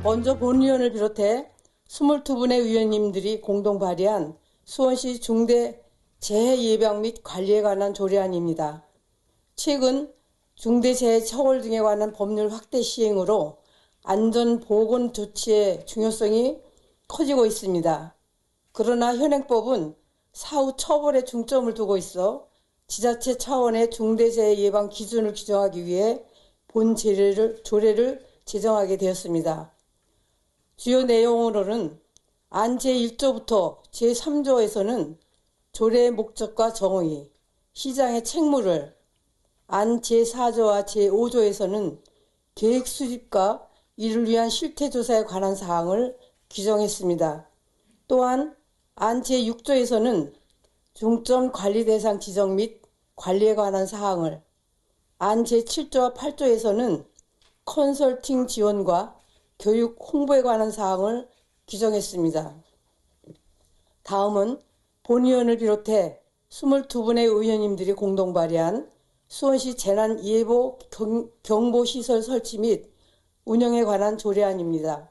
먼저 본의원을 비롯해 22분의 의원님들이 공동 발의한 수원시 중대 재해 예방 및 관리에 관한 조례안입니다. 최근 중대재해 처벌 등에 관한 법률 확대 시행으로 안전보건 조치의 중요성이 커지고 있습니다. 그러나 현행법은 사후 처벌에 중점을 두고 있어 지자체 차원의 중대재해 예방 기준을 규정하기 위해 본 조례를 제정하게 되었습니다. 주요 내용으로는 안 제1조부터 제3조에서는 조례의 목적과 정의, 시장의 책무를, 안 제4조와 제5조에서는 계획 수립과 이를 위한 실태조사에 관한 사항을 규정했습니다. 또한 안 제6조에서는 중점 관리 대상 지정 및 관리에 관한 사항을, 안 제7조와 8조에서는 컨설팅 지원과 교육 홍보에 관한 사항을 규정했습니다. 다음은 본의원을 비롯해 22분의 의원님들이 공동 발의한 수원시 재난예보 경보시설 설치 및 운영에 관한 조례안입니다.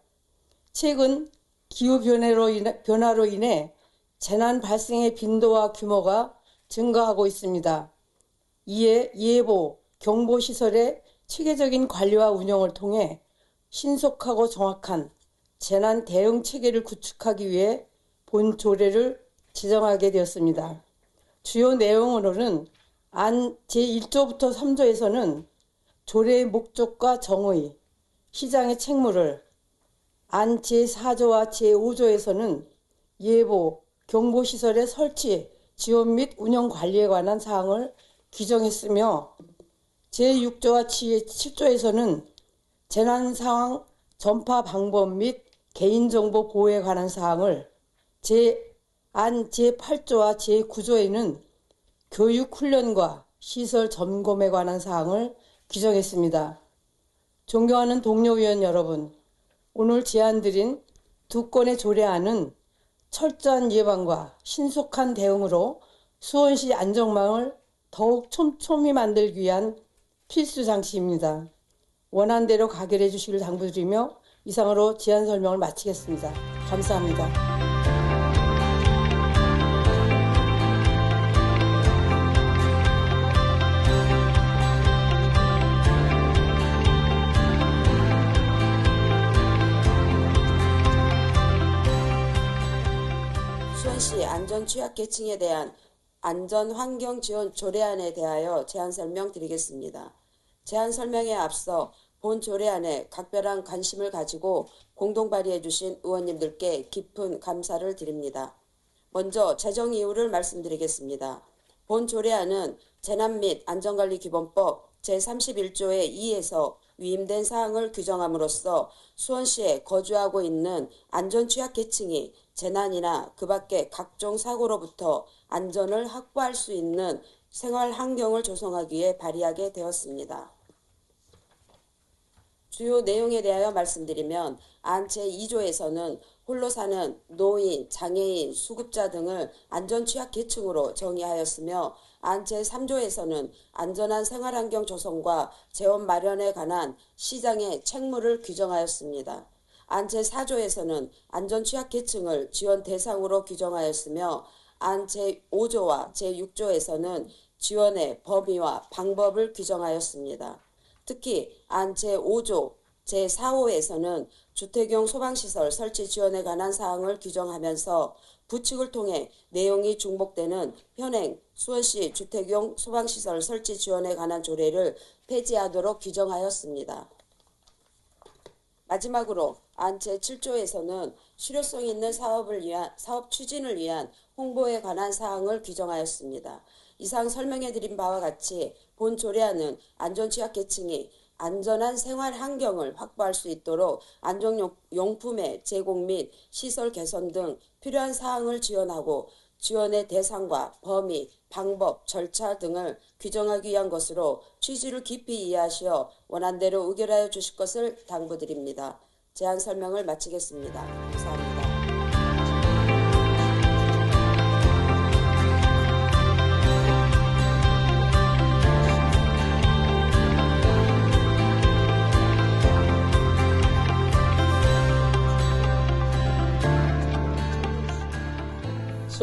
최근 기후변화로 인해 재난 발생의 빈도와 규모가 증가하고 있습니다. 이에 예보, 경보시설의 체계적인 관리와 운영을 통해 신속하고 정확한 재난 대응 체계를 구축하기 위해 본 조례를 제정하게 되었습니다. 주요 내용으로는 안 제1조부터 3조에서는 조례의 목적과 정의, 시장의 책무를, 안 제4조와 제5조에서는 예보, 경보시설의 설치, 지원 및 운영 관리에 관한 사항을 규정했으며 제6조와 제7조에서는 재난 상황 전파 방법 및 개인정보 보호에 관한 사항을, 안 제8조와 제9조에는 교육 훈련과 시설 점검에 관한 사항을 규정했습니다. 존경하는 동료 의원 여러분, 오늘 제안드린 두 건의 조례안은 철저한 예방과 신속한 대응으로 수원시 안전망을 더욱 촘촘히 만들기 위한 필수 장치입니다. 원안대로 가결해 주시길 당부드리며 이상으로 제안 설명을 마치겠습니다. 감사합니다. 수원시 안전취약계층에 대한 안전환경지원 조례안에 대하여 제안 설명드리겠습니다. 제안 설명에 앞서 본 조례안에 각별한 관심을 가지고 공동 발의해 주신 의원님들께 깊은 감사를 드립니다. 먼저 제정 이유를 말씀드리겠습니다. 본 조례안은 재난 및 안전관리기본법 제31조의 2에서 위임된 사항을 규정함으로써 수원시에 거주하고 있는 안전취약계층이 재난이나 그 밖의 각종 사고로부터 안전을 확보할 수 있는 생활 환경을 조성하기 위해 발의하게 되었습니다. 주요 내용에 대하여 말씀드리면 안 제2조에서는 홀로 사는 노인, 장애인, 수급자 등을 안전취약계층으로 정의하였으며 안 제3조에서는 안전한 생활환경 조성과 재원 마련에 관한 시장의 책무를 규정하였습니다. 안 제4조에서는 안전취약계층을 지원 대상으로 규정하였으며 안 제5조와 제6조에서는 지원의 범위와 방법을 규정하였습니다. 특히 안 제5조, 제4호에서는 주택용 소방시설 설치 지원에 관한 사항을 규정하면서 부칙을 통해 내용이 중복되는 현행 수원시 주택용 소방시설 설치 지원에 관한 조례를 폐지하도록 규정하였습니다. 마지막으로 안 제7조에서는 실효성 있는 사업 추진을 위한 홍보에 관한 사항을 규정하였습니다. 이상 설명해드린 바와 같이 본 조례안은 안전취약계층이 안전한 생활 환경을 확보할 수 있도록 안전용품의 제공 및 시설 개선 등 필요한 사항을 지원하고 지원의 대상과 범위, 방법, 절차 등을 규정하기 위한 것으로 취지를 깊이 이해하시어 원안대로 의결하여 주실 것을 당부드립니다. 제안 설명을 마치겠습니다. 감사합니다.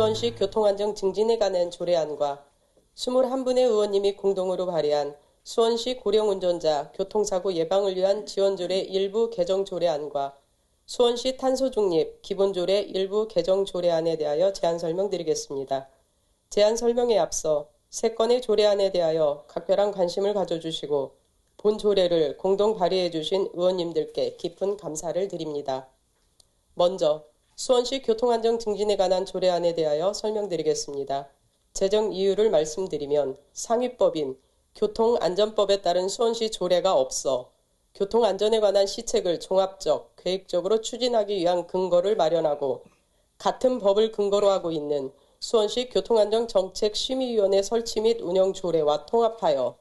수원시 교통안정 증진에 관한 조례안과 21분의 의원님이 공동으로 발의한 수원시 고령운전자 교통사고 예방을 위한 지원조례 일부 개정 조례안과 수원시 탄소중립 기본조례 일부 개정 조례안에 대하여 제안 설명드리겠습니다. 제안 설명에 앞서 세 건의 조례안에 대하여 각별한 관심을 가져주시고 본 조례를 공동 발의해 주신 의원님들께 깊은 감사를 드립니다. 먼저 수원시 교통안정 증진에 관한 조례안에 대하여 설명드리겠습니다. 제정 이유를 말씀드리면 상위법인 교통안전법에 따른 수원시 조례가 없어 교통안전에 관한 시책을 종합적, 계획적으로 추진하기 위한 근거를 마련하고 같은 법을 근거로 하고 있는 수원시 교통안전정책심의위원회 설치 및 운영 조례와 통합하여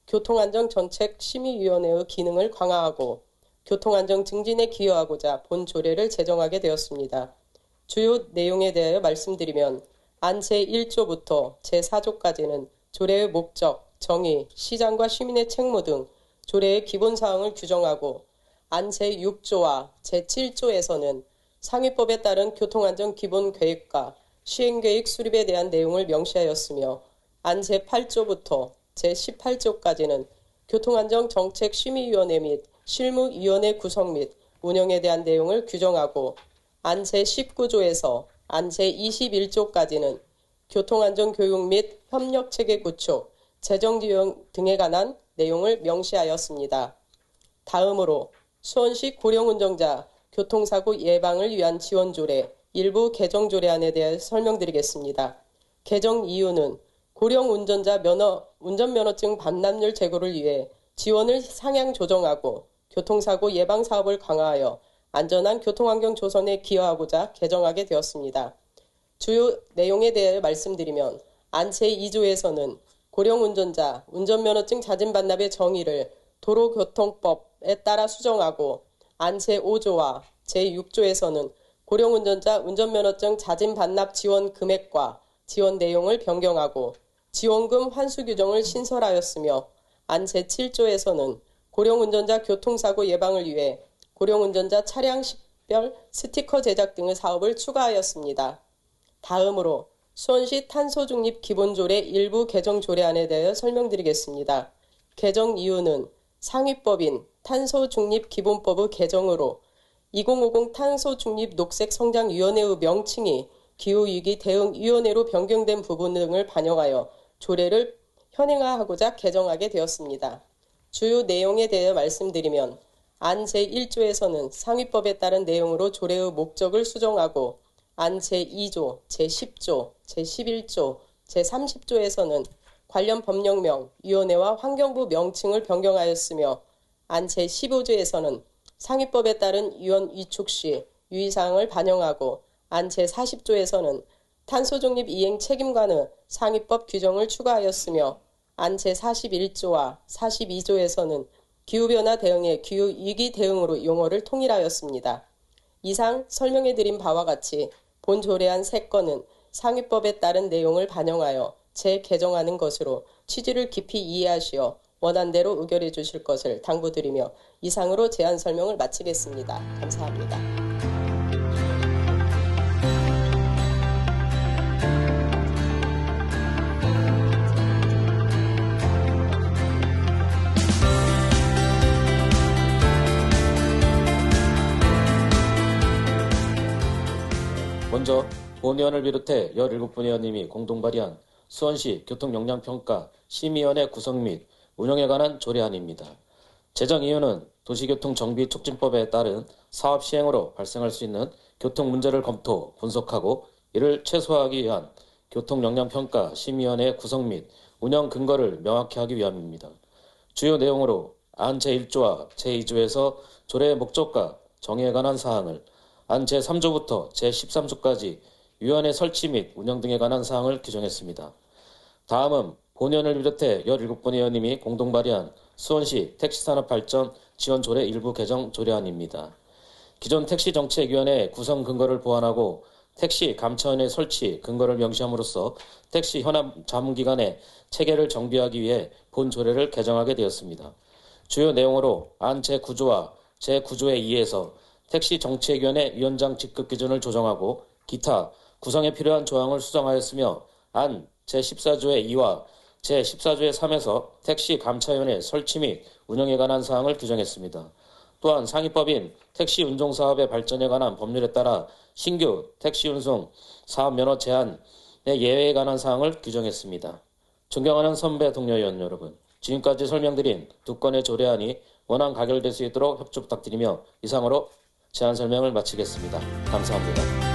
교통안전정책심의위원회의 기능을 강화하고 교통안정 증진에 기여하고자 본 조례를 제정하게 되었습니다. 주요 내용에 대하여 말씀드리면 안 제1조부터 제4조까지는 조례의 목적, 정의, 시장과 시민의 책무 등 조례의 기본사항을 규정하고 안 제6조와 제7조에서는 상위법에 따른 교통안전 기본계획과 시행계획 수립에 대한 내용을 명시하였으며 안 제8조부터 제18조까지는 교통안전정책심의위원회 및 실무위원회 구성 및 운영에 대한 내용을 규정하고 안 제19조에서 안 제21조까지는 교통안전교육 및 협력체계 구축, 재정지원 등에 관한 내용을 명시하였습니다. 다음으로 수원시 고령운전자 교통사고 예방을 위한 지원조례 일부 개정조례안에 대해 설명드리겠습니다. 개정 이유는 고령운전자 운전면허증 반납률 제고를 위해 지원을 상향 조정하고 교통사고 예방 사업을 강화하여 안전한 교통환경 조성에 기여하고자 개정하게 되었습니다. 주요 내용에 대해 말씀드리면 안 제2조에서는 고령운전자 운전면허증 자진 반납의 정의를 도로교통법에 따라 수정하고 안 제5조와 제6조에서는 고령운전자 운전면허증 자진 반납 지원 금액과 지원 내용을 변경하고 지원금 환수 규정을 신설하였으며 안 제7조에서는 고령운전자 교통사고 예방을 위해 고령운전자 차량 식별 스티커 제작 등의 사업을 추가하였습니다. 다음으로 수원시 탄소중립 기본조례 일부 개정 조례안에 대해 설명드리겠습니다. 개정 이유는 상위법인 탄소중립기본법의 개정으로 2050 탄소중립 녹색성장위원회의 명칭이 기후위기 대응위원회로 변경된 부분 등을 반영하여 조례를 현행화하고자 개정하게 되었습니다. 주요 내용에 대해 말씀드리면 안 제1조에서는 상위법에 따른 내용으로 조례의 목적을 수정하고 안 제2조, 제10조, 제11조, 제30조에서는 관련 법령명, 위원회와 환경부 명칭을 변경하였으며 안 제15조에서는 상위법에 따른 위원 위촉 시 유의사항을 반영하고 안 제40조에서는 탄소중립 이행 책임관의 상위법 규정을 추가하였으며 안 제41조와 42조에서는 기후변화 대응의 기후위기 대응으로 용어를 통일하였습니다. 이상 설명해드린 바와 같이 본 조례안 3건은 상위법에 따른 내용을 반영하여 재개정하는 것으로 취지를 깊이 이해하시어 원안대로 의결해 주실 것을 당부드리며 이상으로 제안 설명을 마치겠습니다. 감사합니다. 먼저 본 의원을 비롯해 17분 의원님이 공동 발의한 수원시 교통역량평가 심의위원회 구성 및 운영에 관한 조례안입니다. 제정 이유는 도시교통정비촉진법에 따른 사업 시행으로 발생할 수 있는 교통 문제를 검토, 분석하고 이를 최소화하기 위한 교통역량평가 심의위원회 구성 및 운영 근거를 명확히 하기 위함입니다. 주요 내용으로 안 제1조와 제2조에서 조례의 목적과 정의에 관한 사항을 안 제3조부터 제13조까지 위원회 설치 및 운영 등에 관한 사항을 규정했습니다. 다음은 본위원을 비롯해 17분의 의원님이 공동 발의한 수원시 택시산업발전 지원조례 일부 개정 조례안입니다. 기존 택시정책위원회 구성 근거를 보완하고 택시 감차원의 설치 근거를 명시함으로써 택시 현업 자문기관의 체계를 정비하기 위해 본 조례를 개정하게 되었습니다. 주요 내용으로 안 제9조와 제9조의 2에서 택시정책위원회 위원장 직급 기준을 조정하고 기타 구성에 필요한 조항을 수정하였으며 안 제14조의 2와 제14조의 3에서 택시 감차위원회 설치 및 운영에 관한 사항을 규정했습니다. 또한 상위법인 택시 운송 사업의 발전에 관한 법률에 따라 신규 택시 운송 사업 면허 제한의 예외에 관한 사항을 규정했습니다. 존경하는 선배 동료 의원 여러분, 지금까지 설명드린 두 건의 조례안이 원안 가결될 수 있도록 협조 부탁드리며 이상으로 제안 설명을 마치겠습니다. 감사합니다.